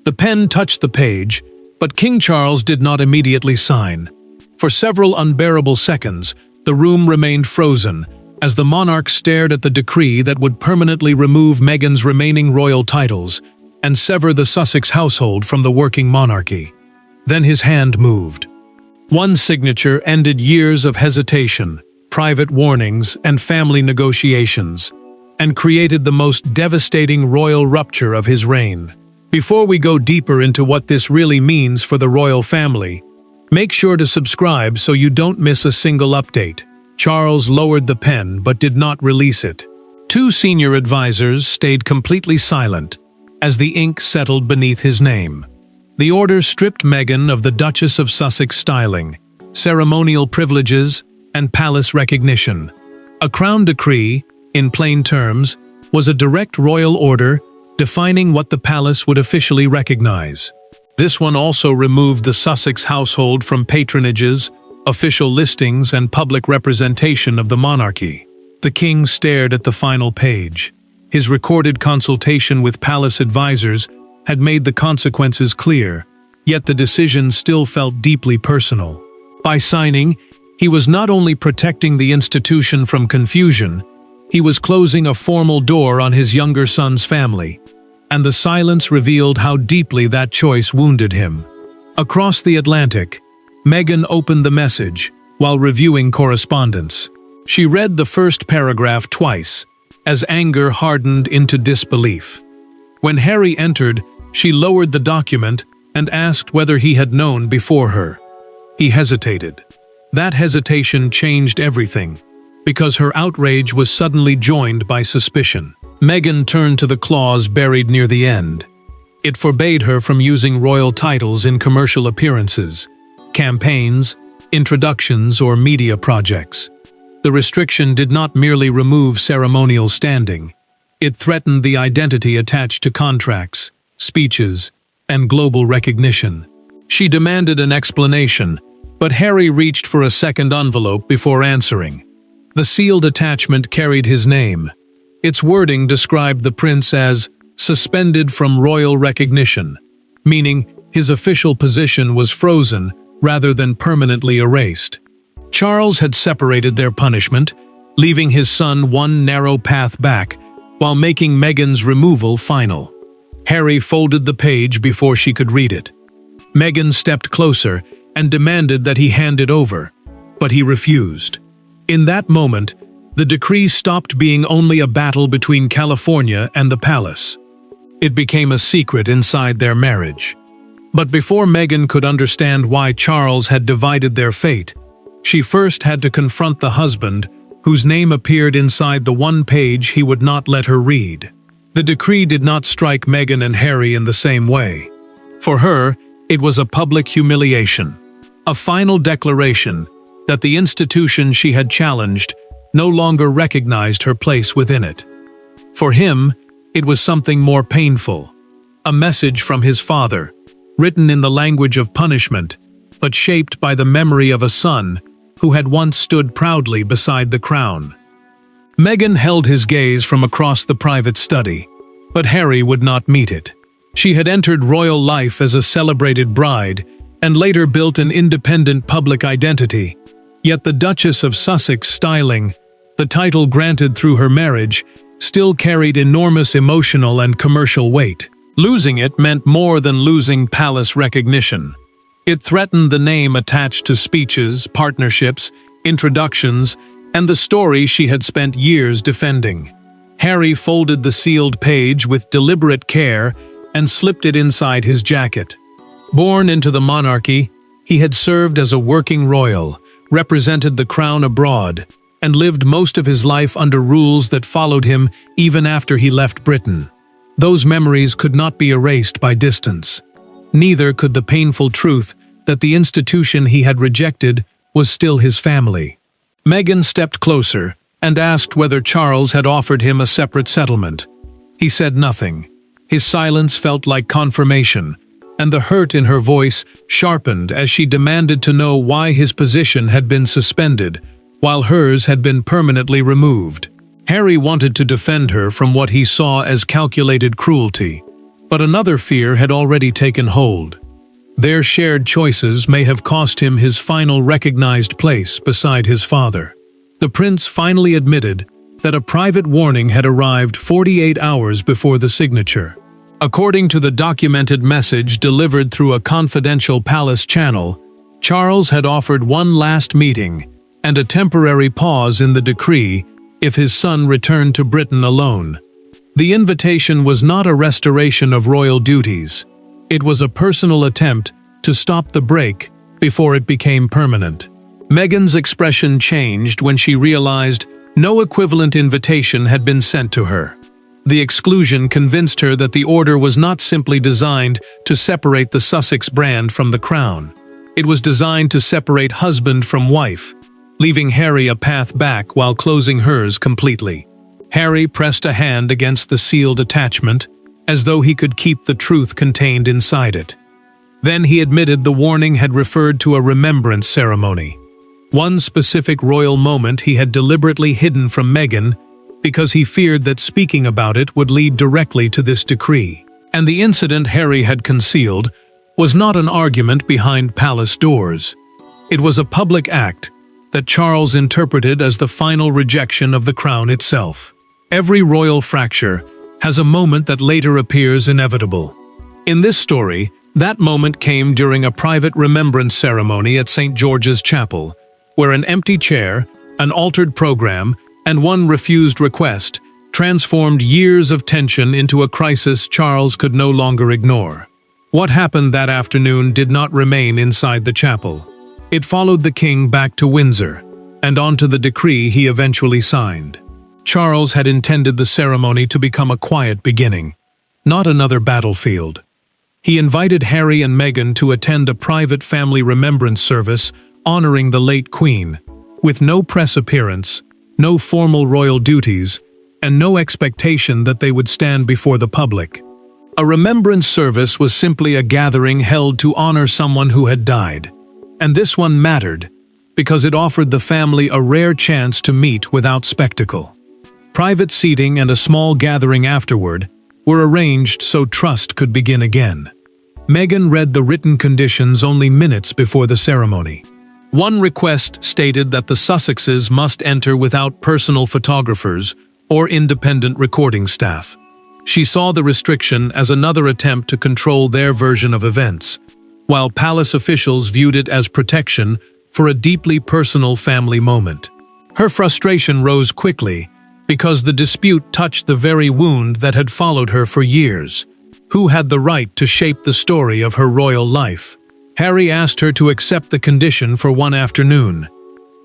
The pen touched the page, but King Charles did not immediately sign. For several unbearable seconds, the room remained frozen, as the monarch stared at the decree that would permanently remove Meghan's remaining royal titles and sever the Sussex household from the working monarchy. Then his hand moved. One signature ended years of hesitation, private warnings, and family negotiations, and created the most devastating royal rupture of his reign. Before we go deeper into what this really means for the royal family, make sure to subscribe so you don't miss a single update. Charles lowered the pen but did not release it. Two senior advisors stayed completely silent as the ink settled beneath his name. The order stripped Meghan of the Duchess of Sussex styling, ceremonial privileges, and palace recognition. A crown decree, in plain terms, was a direct royal order defining what the palace would officially recognize. This one also removed the Sussex household from patronages, official listings, and public representation of the monarchy. The king stared at the final page. His recorded consultation with palace advisors had made the consequences clear, yet the decision still felt deeply personal. By signing, he was not only protecting the institution from confusion, he was closing a formal door on his younger son's family, and the silence revealed how deeply that choice wounded him. Across the Atlantic, Meghan opened the message while reviewing correspondence. She read the first paragraph twice, as anger hardened into disbelief. When Harry entered, she lowered the document and asked whether he had known before her. He hesitated. That hesitation changed everything, because her outrage was suddenly joined by suspicion. Meghan turned to the clause buried near the end. It forbade her from using royal titles in commercial appearances, campaigns, introductions, or media projects. The restriction did not merely remove ceremonial standing. It threatened the identity attached to contracts, speeches, and global recognition. She demanded an explanation, but Harry reached for a second envelope before answering. The sealed attachment carried his name. Its wording described the prince as suspended from royal recognition, meaning his official position was frozen rather than permanently erased. Charles had separated their punishment, leaving his son one narrow path back, while making Meghan's removal final. Harry folded the page before she could read it. Meghan stepped closer and demanded that he hand it over, but he refused. In that moment, the decree stopped being only a battle between California and the palace. It became a secret inside their marriage. But before Meghan could understand why Charles had divided their fate, she first had to confront the husband whose name appeared inside the one page he would not let her read. The decree did not strike Meghan and Harry in the same way. For her, it was a public humiliation, a final declaration that the institution she had challenged no longer recognized her place within it. For him, it was something more painful, a message from his father, written in the language of punishment, but shaped by the memory of a son who had once stood proudly beside the crown. Meghan held his gaze from across the private study, but Harry would not meet it. She had entered royal life as a celebrated bride and later built an independent public identity. Yet the Duchess of Sussex styling, the title granted through her marriage, still carried enormous emotional and commercial weight. Losing it meant more than losing palace recognition. It threatened the name attached to speeches, partnerships, introductions, and the story she had spent years defending. Harry folded the sealed page with deliberate care and slipped it inside his jacket. Born into the monarchy, he had served as a working royal, represented the crown abroad, and lived most of his life under rules that followed him even after he left Britain. Those memories could not be erased by distance. Neither could the painful truth that the institution he had rejected was still his family. Meghan stepped closer and asked whether Charles had offered him a separate settlement. He said nothing. His silence felt like confirmation, and the hurt in her voice sharpened as she demanded to know why his position had been suspended, while hers had been permanently removed. Harry wanted to defend her from what he saw as calculated cruelty, But another fear had already taken hold. Their shared choices may have cost him his final recognized place beside his father. The prince finally admitted that a private warning had arrived 48 hours before the signature. According to the documented message delivered through a confidential palace channel, Charles had offered one last meeting and a temporary pause in the decree if his son returned to Britain alone. The invitation was not a restoration of royal duties. It was a personal attempt to stop the break before it became permanent. Meghan's expression changed when she realized no equivalent invitation had been sent to her. The exclusion convinced her that the order was not simply designed to separate the Sussex brand from the crown. It was designed to separate husband from wife, leaving Harry a path back while closing hers completely. Harry pressed a hand against the sealed attachment, as though he could keep the truth contained inside it. Then he admitted the warning had referred to a remembrance ceremony. One specific royal moment he had deliberately hidden from Meghan because he feared that speaking about it would lead directly to this decree. And the incident Harry had concealed was not an argument behind palace doors. It was a public act that Charles interpreted as the final rejection of the crown itself. Every royal fracture has a moment that later appears inevitable. In this story, that moment came during a private remembrance ceremony at St. George's Chapel, where an empty chair, an altered program, and one refused request transformed years of tension into a crisis Charles could no longer ignore. What happened that afternoon did not remain inside the chapel. It followed the king back to Windsor, and onto the decree he eventually signed. Charles had intended the ceremony to become a quiet beginning, not another battlefield. He invited Harry and Meghan to attend a private family remembrance service honoring the late Queen, with no press appearance, no formal royal duties, and no expectation that they would stand before the public. A remembrance service was simply a gathering held to honor someone who had died. And this one mattered, because it offered the family a rare chance to meet without spectacle. Private seating and a small gathering afterward were arranged so trust could begin again. Meghan read the written conditions only minutes before the ceremony. One request stated that the Sussexes must enter without personal photographers or independent recording staff. She saw the restriction as another attempt to control their version of events, while palace officials viewed it as protection for a deeply personal family moment. Her frustration rose quickly because the dispute touched the very wound that had followed her for years. Who had the right to shape the story of her royal life? Harry asked her to accept the condition for one afternoon.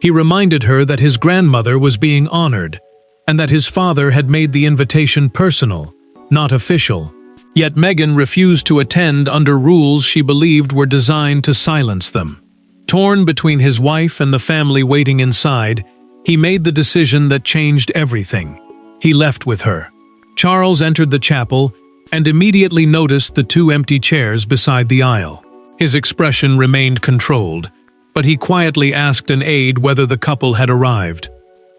He reminded her that his grandmother was being honored, and that his father had made the invitation personal, not official. Yet Meghan refused to attend under rules she believed were designed to silence them. Torn between his wife and the family waiting inside, he made the decision that changed everything. He left with her. Charles entered the chapel and immediately noticed the two empty chairs beside the aisle. His expression remained controlled, but he quietly asked an aide whether the couple had arrived.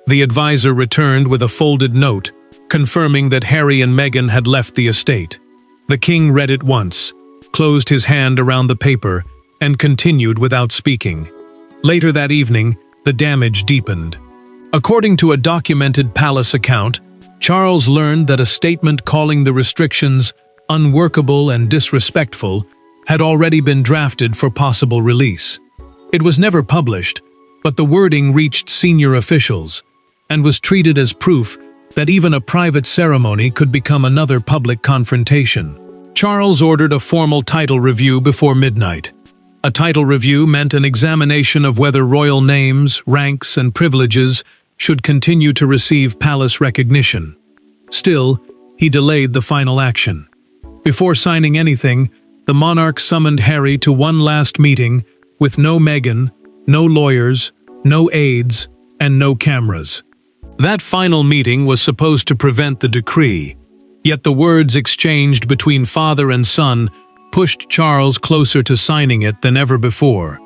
The advisor returned with a folded note, confirming that Harry and Meghan had left the estate. The king read it once, closed his hand around the paper, and continued without speaking. Later that evening, the damage deepened. According to a documented palace account, Charles learned that a statement calling the restrictions unworkable and disrespectful had already been drafted for possible release. It was never published, but the wording reached senior officials and was treated as proof that even a private ceremony could become another public confrontation. Charles ordered a formal title review before midnight. A title review meant an examination of whether royal names, ranks, and privileges should continue to receive palace recognition. Still, he delayed the final action. Before signing anything, the monarch summoned Harry to one last meeting with no Meghan, no lawyers, no aides, and no cameras. That final meeting was supposed to prevent the decree, yet the words exchanged between father and son pushed Charles closer to signing it than ever before.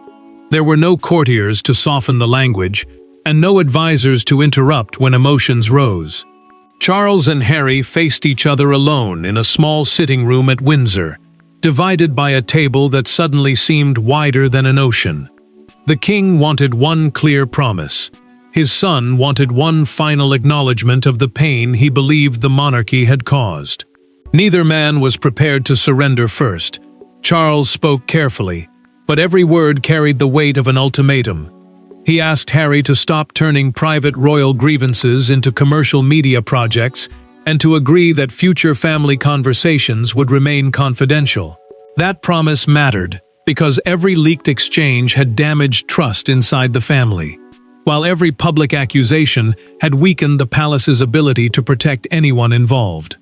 There were no courtiers to soften the language, and no advisors to interrupt when emotions rose. Charles and Harry faced each other alone in a small sitting room at Windsor, divided by a table that suddenly seemed wider than an ocean. The king wanted one clear promise. His son wanted one final acknowledgement of the pain he believed the monarchy had caused. Neither man was prepared to surrender first. Charles spoke carefully, but every word carried the weight of an ultimatum. He asked Harry to stop turning private royal grievances into commercial media projects and to agree that future family conversations would remain confidential. That promise mattered because every leaked exchange had damaged trust inside the family, while every public accusation had weakened the palace's ability to protect anyone involved.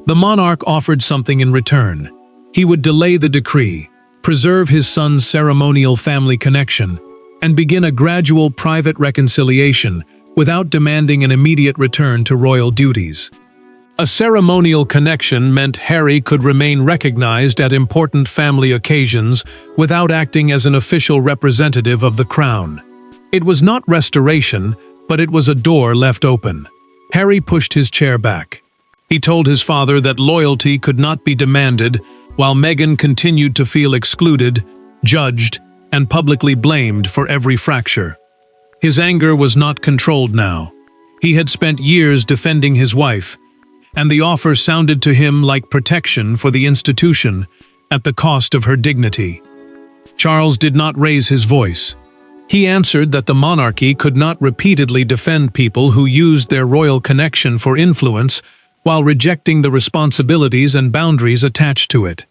The monarch offered something in return. He would delay the decree, preserve his son's ceremonial family connection, and begin a gradual private reconciliation without demanding an immediate return to royal duties. A ceremonial connection meant Harry could remain recognized at important family occasions without acting as an official representative of the crown. It was not restoration, but it was a door left open. Harry pushed his chair back. He told his father that loyalty could not be demanded while Meghan continued to feel excluded, judged, and publicly blamed for every fracture. His anger was not controlled now. He had spent years defending his wife, and the offer sounded to him like protection for the institution at the cost of her dignity. Charles did not raise his voice. He answered that the monarchy could not repeatedly defend people who used their royal connection for influence while rejecting the responsibilities and boundaries attached to it.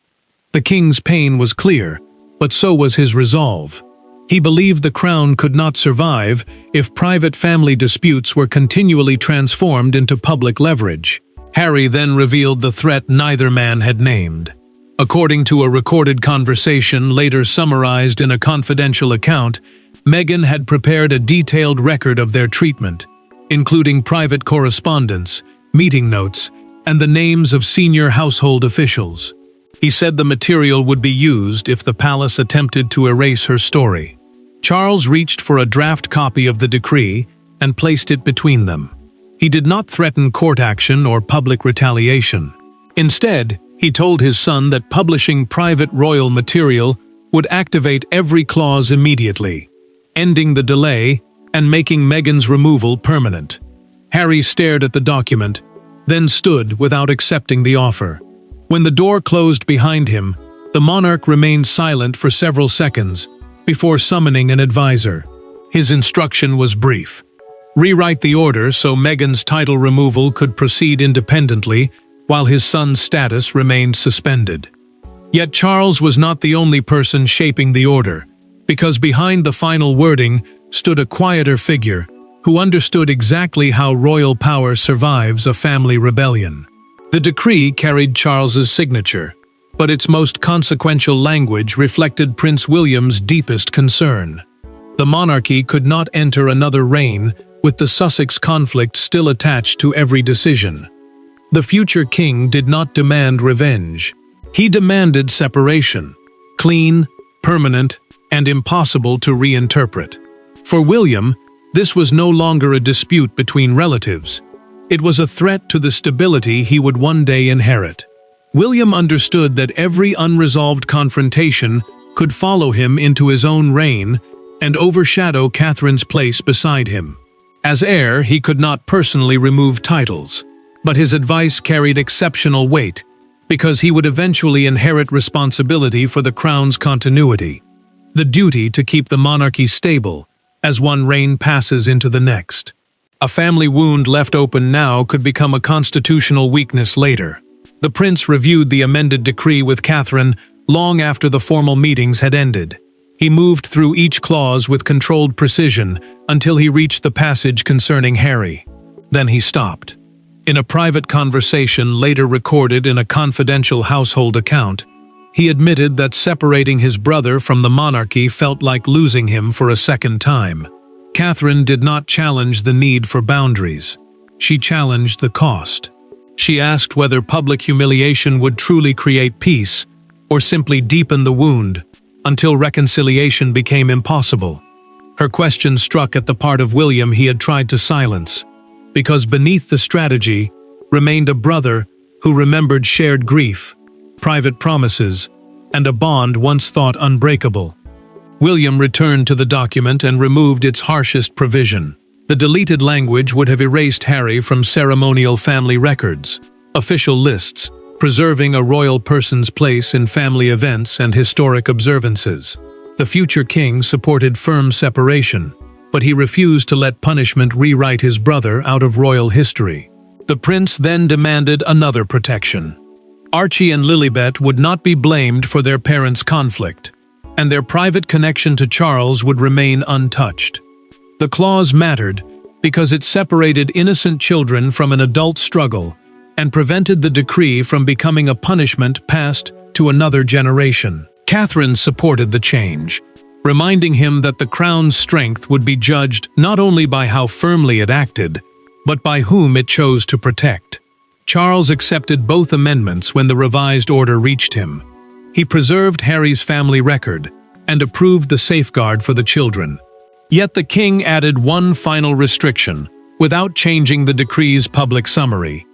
The king's pain was clear, but so was his resolve. He believed the crown could not survive if private family disputes were continually transformed into public leverage. Harry then revealed the threat neither man had named. According to a recorded conversation later summarized in a confidential account, Meghan had prepared a detailed record of their treatment, including private correspondence, meeting notes, and the names of senior household officials. He said the material would be used if the palace attempted to erase her story. Charles reached for a draft copy of the decree and placed it between them. He did not threaten court action or public retaliation. Instead, he told his son that publishing private royal material would activate every clause immediately, ending the delay and making Meghan's removal permanent. Harry stared at the document, then stood without accepting the offer. When the door closed behind him, the monarch remained silent for several seconds before summoning an advisor. His instruction was brief. Rewrite the order so Meghan's title removal could proceed independently while his son's status remained suspended. Yet Charles was not the only person shaping the order, because behind the final wording stood a quieter figure who understood exactly how royal power survives a family rebellion. The decree carried Charles's signature, but its most consequential language reflected Prince William's deepest concern. The monarchy could not enter another reign with the Sussex conflict still attached to every decision. The future king did not demand revenge. He demanded separation, clean, permanent, and impossible to reinterpret. For William, this was no longer a dispute between relatives. It was a threat to the stability he would one day inherit. William understood that every unresolved confrontation could follow him into his own reign and overshadow Catherine's place beside him. As heir, he could not personally remove titles, but his advice carried exceptional weight because he would eventually inherit responsibility for the crown's continuity, the duty to keep the monarchy stable as one reign passes into the next. A family wound left open now could become a constitutional weakness later. The prince reviewed the amended decree with Catherine long after the formal meetings had ended. He moved through each clause with controlled precision until he reached the passage concerning Harry. Then he stopped. In a private conversation later recorded in a confidential household account, he admitted that separating his brother from the monarchy felt like losing him for a second time. Catherine did not challenge the need for boundaries. She challenged the cost. She asked whether public humiliation would truly create peace or simply deepen the wound until reconciliation became impossible. Her question struck at the part of William he had tried to silence, because beneath the strategy remained a brother who remembered shared grief, private promises, and a bond once thought unbreakable. William returned to the document and removed its harshest provision. The deleted language would have erased Harry from ceremonial family records, official lists, preserving a royal person's place in family events and historic observances. The future king supported firm separation, but he refused to let punishment rewrite his brother out of royal history. The prince then demanded another protection. Archie and Lilibet would not be blamed for their parents' conflict, and their private connection to Charles would remain untouched. The clause mattered because it separated innocent children from an adult struggle and prevented the decree from becoming a punishment passed to another generation. Catherine supported the change, reminding him that the crown's strength would be judged not only by how firmly it acted, but by whom it chose to protect. Charles accepted both amendments when the revised order reached him. He preserved Harry's family record and approved the safeguard for the children. Yet the king added one final restriction, without changing the decree's public summary.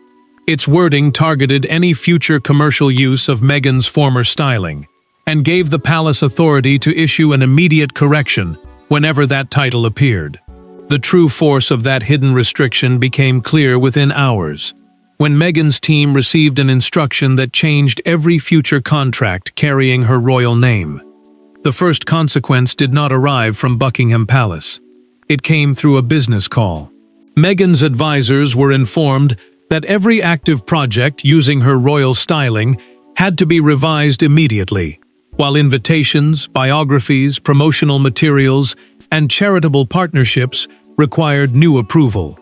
Its wording targeted any future commercial use of Meghan's former styling, and gave the palace authority to issue an immediate correction whenever that title appeared. The true force of that hidden restriction became clear within hours, when Meghan's team received an instruction that changed every future contract carrying her royal name. The first consequence did not arrive from Buckingham Palace. It came through a business call. Meghan's advisors were informed that every active project using her royal styling had to be revised immediately, while invitations, biographies, promotional materials, and charitable partnerships required new approval.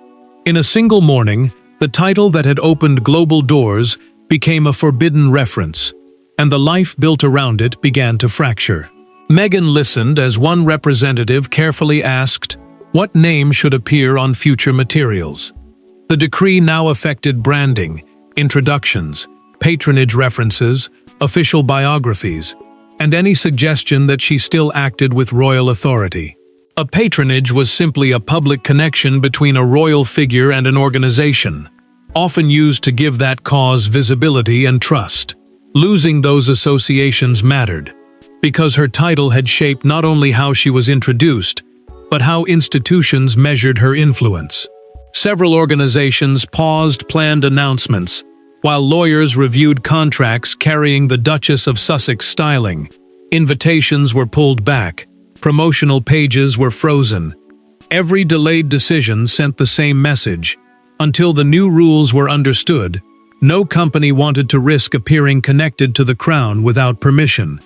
In a single morning, the title that had opened global doors became a forbidden reference, and the life built around it began to fracture. Meghan listened as one representative carefully asked what name should appear on future materials. The decree now affected branding, introductions, patronage references, official biographies, and any suggestion that she still acted with royal authority. A patronage was simply a public connection between a royal figure and an organization, often used to give that cause visibility and trust. Losing those associations mattered, because her title had shaped not only how she was introduced, but how institutions measured her influence. Several organizations paused planned announcements, while lawyers reviewed contracts carrying the Duchess of Sussex styling. Invitations were pulled back, promotional pages were frozen. Every delayed decision sent the same message. Until the new rules were understood, no company wanted to risk appearing connected to the crown without permission.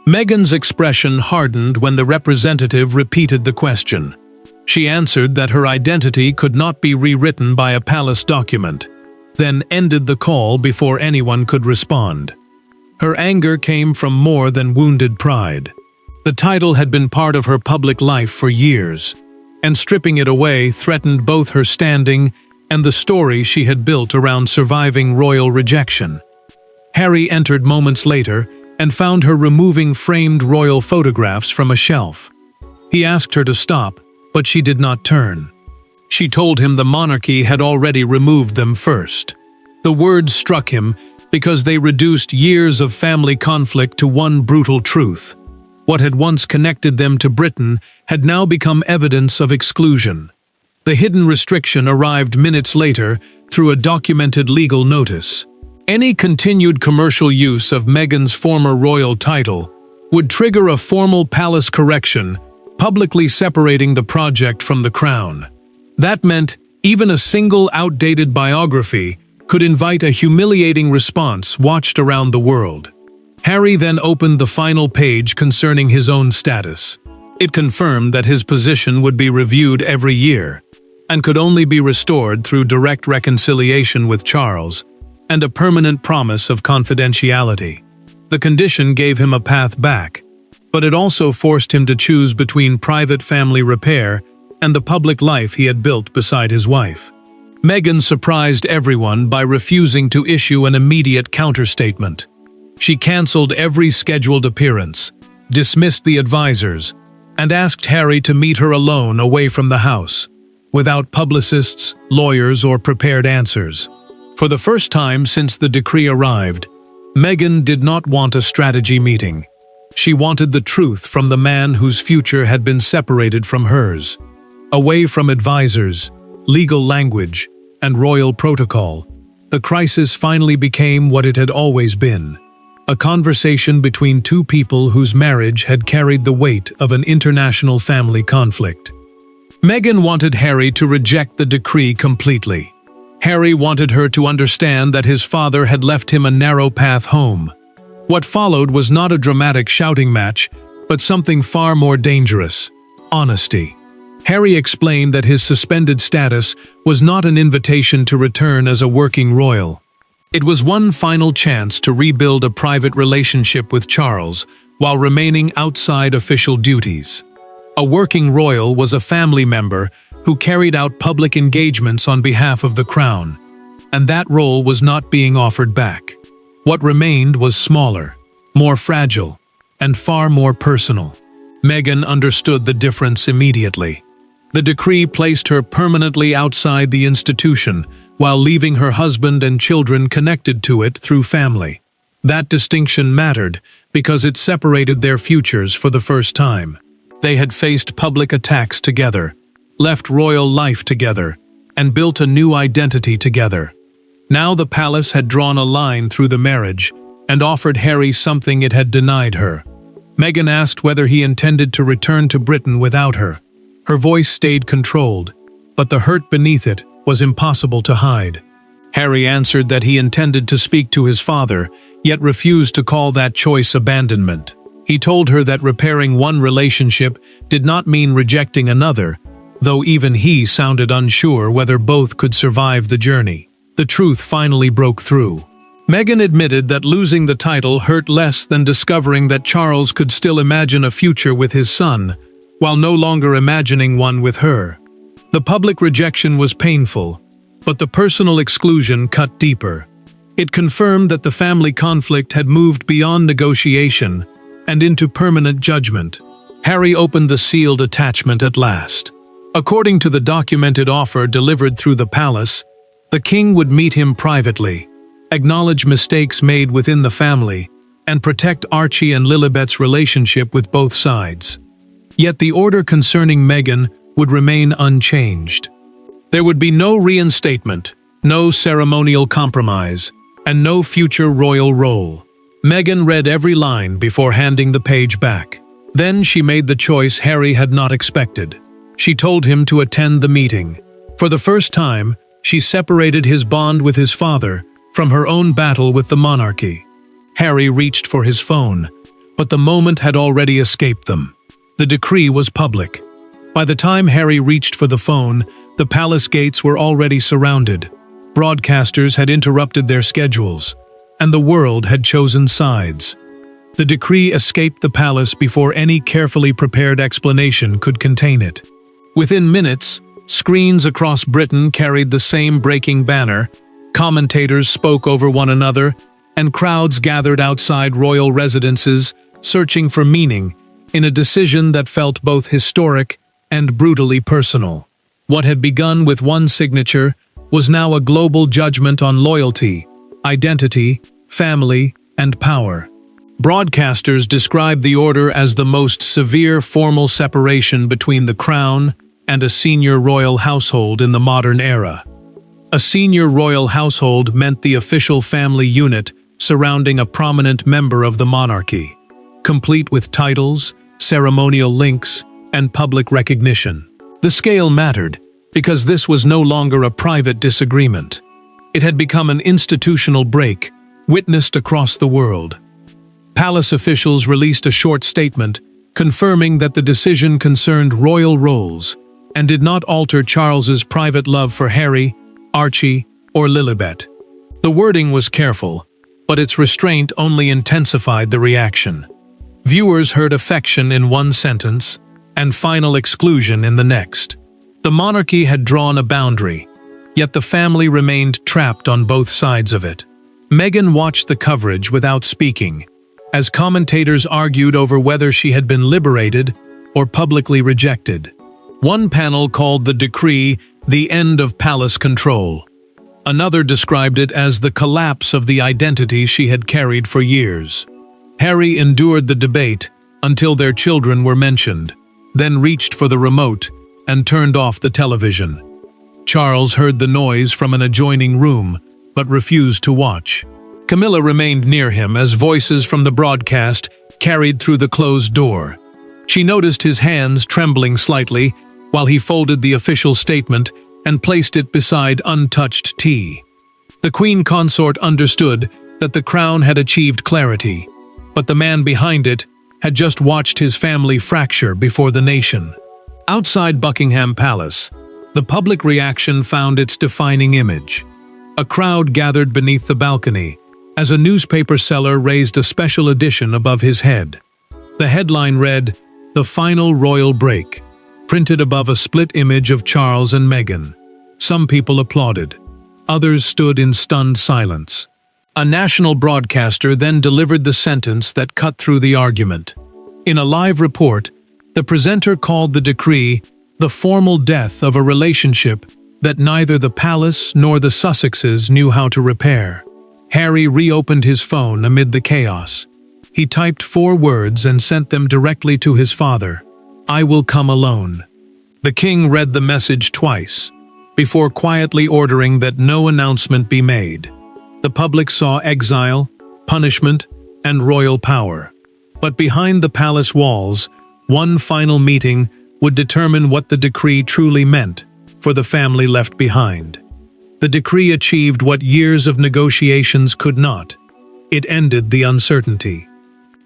Meghan's expression hardened when the representative repeated the question. She answered that her identity could not be rewritten by a palace document, then ended the call before anyone could respond. Her anger came from more than wounded pride. The title had been part of her public life for years, and stripping it away threatened both her standing and the story she had built around surviving royal rejection. Harry entered moments later and found her removing framed royal photographs from a shelf. He asked her to stop, but she did not turn. She told him the monarchy had already removed them first. The words struck him because they reduced years of family conflict to one brutal truth. What had once connected them to Britain had now become evidence of exclusion. The hidden restriction arrived minutes later through a documented legal notice. Any continued commercial use of Meghan's former royal title would trigger a formal palace correction, publicly separating the project from the crown. That meant even a single outdated biography could invite a humiliating response watched around the world. Harry then opened the final page concerning his own status. It confirmed that his position would be reviewed every year, and could only be restored through direct reconciliation with Charles, and a permanent promise of confidentiality. The condition gave him a path back, but it also forced him to choose between private family repair and the public life he had built beside his wife. Meghan surprised everyone by refusing to issue an immediate counterstatement. She cancelled every scheduled appearance, dismissed the advisors, and asked Harry to meet her alone away from the house, without publicists, lawyers, or prepared answers. For the first time since the decree arrived, Meghan did not want a strategy meeting. She wanted the truth from the man whose future had been separated from hers. Away from advisors, legal language, and royal protocol, the crisis finally became what it had always been: a conversation between two people whose marriage had carried the weight of an international family conflict. Meghan wanted Harry to reject the decree completely. Harry wanted her to understand that his father had left him a narrow path home. What followed was not a dramatic shouting match, but something far more dangerous: honesty. Harry explained that his suspended status was not an invitation to return as a working royal. It was one final chance to rebuild a private relationship with Charles while remaining outside official duties. A working royal was a family member who carried out public engagements on behalf of the crown, and that role was not being offered back. What remained was smaller, more fragile, and far more personal. Meghan understood the difference immediately. The decree placed her permanently outside the institution, while leaving her husband and children connected to it through family. That distinction mattered because it separated their futures for the first time. They had faced public attacks together, left royal life together, and built a new identity together. Now the palace had drawn a line through the marriage and offered Harry something it had denied her. Meghan asked whether he intended to return to Britain without her. Her voice stayed controlled, but the hurt beneath it was impossible to hide. Harry answered that he intended to speak to his father, yet refused to call that choice abandonment. He told her that repairing one relationship did not mean rejecting another, though even he sounded unsure whether both could survive the journey. The truth finally broke through. Meghan admitted that losing the title hurt less than discovering that Charles could still imagine a future with his son, while no longer imagining one with her. The public rejection was painful, but the personal exclusion cut deeper. It confirmed that the family conflict had moved beyond negotiation and into permanent judgment. Harry opened the sealed attachment at last. According to the documented offer delivered through the palace, the king would meet him privately, acknowledge mistakes made within the family, and protect Archie and Lilibet's relationship with both sides. Yet the order concerning Meghan would remain unchanged. There would be no reinstatement, no ceremonial compromise, and no future royal role. Meghan read every line before handing the page back. Then she made the choice Harry had not expected. She told him to attend the meeting. For the first time, she separated his bond with his father from her own battle with the monarchy. Harry reached for his phone, but the moment had already escaped them. The decree was public. By the time Harry reached for the phone, the palace gates were already surrounded. Broadcasters had interrupted their schedules, and the world had chosen sides. The decree escaped the palace before any carefully prepared explanation could contain it. Within minutes, screens across Britain carried the same breaking banner, commentators spoke over one another, and crowds gathered outside royal residences, searching for meaning in a decision that felt both historic and brutally personal. What had begun with one signature was now a global judgment on loyalty, identity, family, and power. Broadcasters described the order as the most severe formal separation between the crown and a senior royal household in the modern era. A senior royal household meant the official family unit surrounding a prominent member of the monarchy, complete with titles, ceremonial links, and public recognition. The scale mattered, because this was no longer a private disagreement. It had become an institutional break, witnessed across the world. Palace officials released a short statement confirming that the decision concerned royal roles and did not alter Charles's private love for Harry, Archie, or Lilibet. The wording was careful, but its restraint only intensified the reaction. Viewers heard affection in one sentence and final exclusion in the next. The monarchy had drawn a boundary, yet the family remained trapped on both sides of it. Meghan watched the coverage without speaking, as commentators argued over whether she had been liberated or publicly rejected. One panel called the decree the end of palace control. Another described it as the collapse of the identity she had carried for years. Harry endured the debate until their children were mentioned, then reached for the remote and turned off the television. Charles heard the noise from an adjoining room, but refused to watch. Camilla remained near him as voices from the broadcast carried through the closed door. She noticed his hands trembling slightly while he folded the official statement and placed it beside untouched tea. The Queen Consort understood that the crown had achieved clarity, but the man behind it had just watched his family fracture before the nation. Outside Buckingham Palace, the public reaction found its defining image. A crowd gathered beneath the balcony as a newspaper seller raised a special edition above his head. The headline read, "The Final Royal Break," printed above a split image of Charles and Meghan. Some people applauded. Others stood in stunned silence. A national broadcaster then delivered the sentence that cut through the argument. In a live report, the presenter called the decree the formal death of a relationship that neither the palace nor the Sussexes knew how to repair. Harry reopened his phone amid the chaos. He typed 4 words and sent them directly to his father. "I will come alone." The king read the message twice, before quietly ordering that no announcement be made. The public saw exile, punishment, and royal power. But behind the palace walls, one final meeting would determine what the decree truly meant for the family left behind. The decree achieved what years of negotiations could not. It ended the uncertainty.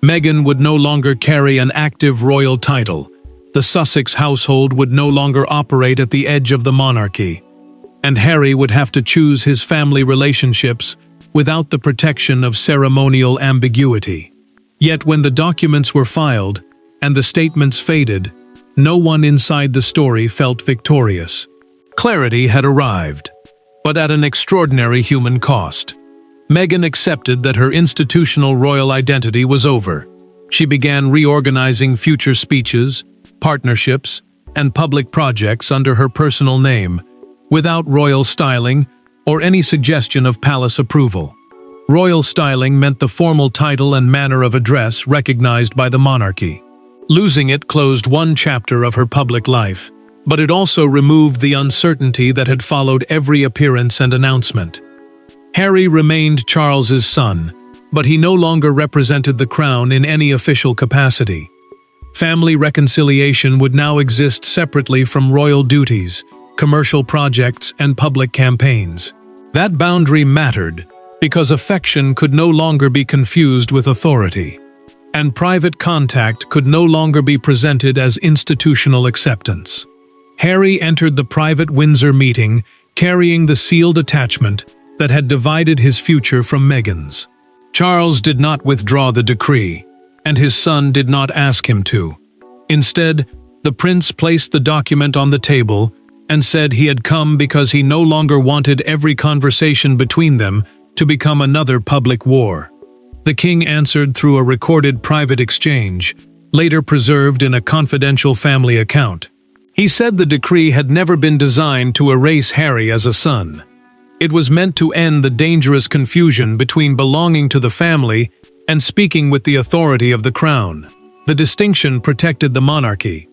Meghan would no longer carry an active royal title. The Sussex household would no longer operate at the edge of the monarchy. And Harry would have to choose his family relationships without the protection of ceremonial ambiguity. Yet when the documents were filed and the statements faded, no one inside the story felt victorious. Clarity had arrived, but at an extraordinary human cost. Meghan accepted that her institutional royal identity was over. She began reorganizing future speeches, partnerships, and public projects under her personal name, without royal styling or any suggestion of palace approval. Royal styling meant the formal title and manner of address recognized by the monarchy. Losing it closed one chapter of her public life, but it also removed the uncertainty that had followed every appearance and announcement. Harry remained Charles's son, but he no longer represented the crown in any official capacity. Family reconciliation would now exist separately from royal duties, commercial projects, and public campaigns. That boundary mattered because affection could no longer be confused with authority, and private contact could no longer be presented as institutional acceptance. Harry entered the private Windsor meeting carrying the sealed attachment that had divided his future from Meghan's. Charles did not withdraw the decree, and his son did not ask him to. Instead, the prince placed the document on the table and said he had come because he no longer wanted every conversation between them to become another public war. The king answered through a recorded private exchange, later preserved in a confidential family account. He said the decree had never been designed to erase Harry as a son. It was meant to end the dangerous confusion between belonging to the family and speaking with the authority of the crown. The distinction protected the monarchy.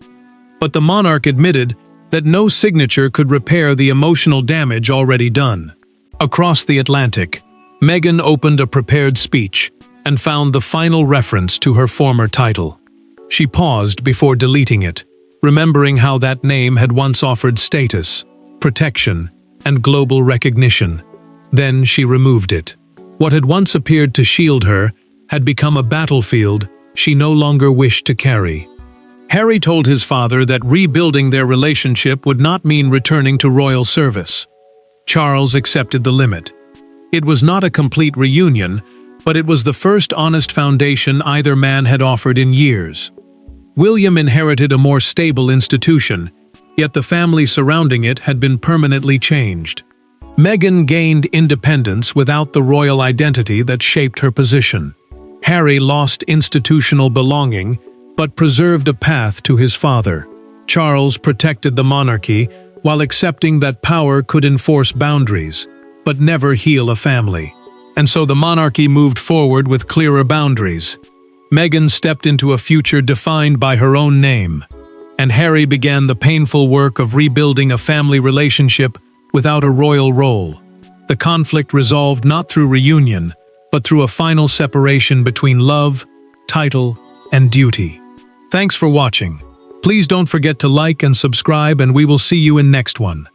But the monarch admitted that no signature could repair the emotional damage already done. Across the Atlantic, Meghan opened a prepared speech and found the final reference to her former title. She paused before deleting it, remembering how that name had once offered status, protection, and global recognition. Then she removed it. What had once appeared to shield her had become a battlefield she no longer wished to carry. Harry told his father that rebuilding their relationship would not mean returning to royal service. Charles accepted the limit. It was not a complete reunion, but it was the first honest foundation either man had offered in years. William inherited a more stable institution, yet the family surrounding it had been permanently changed. Meghan gained independence without the royal identity that shaped her position. Harry lost institutional belonging, but preserved a path to his father. Charles protected the monarchy while accepting that power could enforce boundaries, but never heal a family. And so the monarchy moved forward with clearer boundaries. Meghan stepped into a future defined by her own name, and Harry began the painful work of rebuilding a family relationship without a royal role. The conflict resolved not through reunion, but through a final separation between love, title, and duty. Thanks for watching. Please don't forget to like and subscribe, and we will see you in next one.